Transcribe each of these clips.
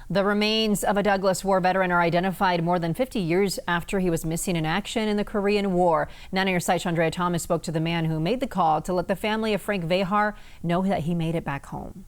The remains of a Douglas War veteran are identified more than 50 years after he was missing in action in the Korean War. 9 on your site, Andrea Thomas spoke to the man who made the call to let the family of Frank Vejar know that he made it back home.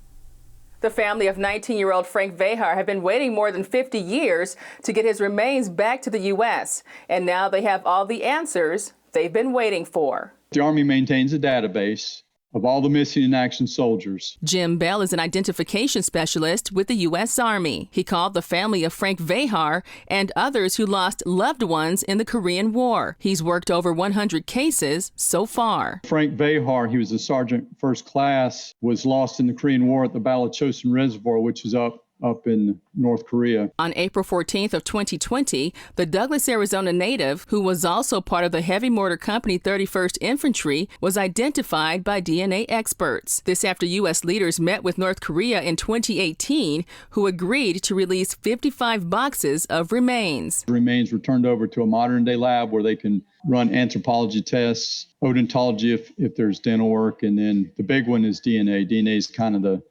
The family of 19-year-old Frank Vejar have been waiting more than 50 years to get his remains back to the U.S. And now they have all the answers they've been waiting for. The Army maintains a database of all the missing in action soldiers. Jim Bell is an identification specialist with the U.S. Army. He called the family of Frank Vejar and others who lost loved ones in the Korean War. He's worked over 100 cases so far. Frank Vejar, he was a sergeant first class, was lost in the Korean War at the Battle of Chosin Reservoir, which is up in North Korea. On April 14th of 2020, the Douglas, Arizona native, who was also part of the Heavy Mortar Company 31st Infantry, was identified by DNA experts. This after U.S. leaders met with North Korea in 2018, who agreed to release 55 boxes of remains. The remains were turned over to a modern-day lab where they can run anthropology tests, odontology if there's dental work, and then the big one is DNA. DNA is kind of the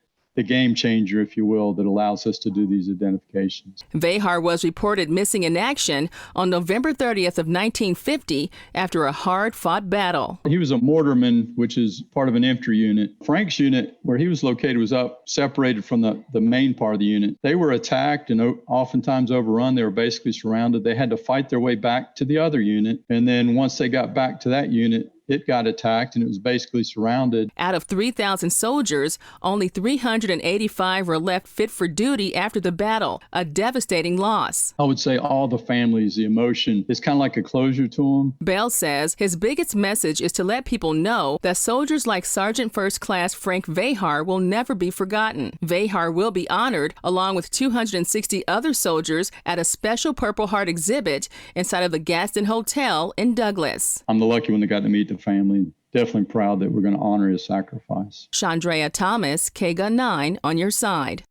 game changer, if you will, that allows us to do these identifications. Vejar was reported missing in action on November 30th of 1950 after a hard-fought battle. He was a mortarman, which is part of an infantry unit. Frank's unit, where he was located, was up, separated from the main part of the unit. They were attacked and oftentimes overrun. They were basically surrounded. They had to fight their way back to the other unit. And then once they got back to that unit, it got attacked and it was basically surrounded. Out of 3,000 soldiers, only 385 were left fit for duty after the battle, a devastating loss. I would say all the families, the emotion, is kind of like a closure to them. Bell says his biggest message is to let people know that soldiers like Sergeant First Class Frank Vejar will never be forgotten. Vejar will be honored along with 260 other soldiers at a special Purple Heart exhibit inside of the Gaston Hotel in Douglas. I'm the lucky one that got to meet the family. Definitely proud that we're going to honor his sacrifice. Andrea Thomas, KGUN 9 on your side.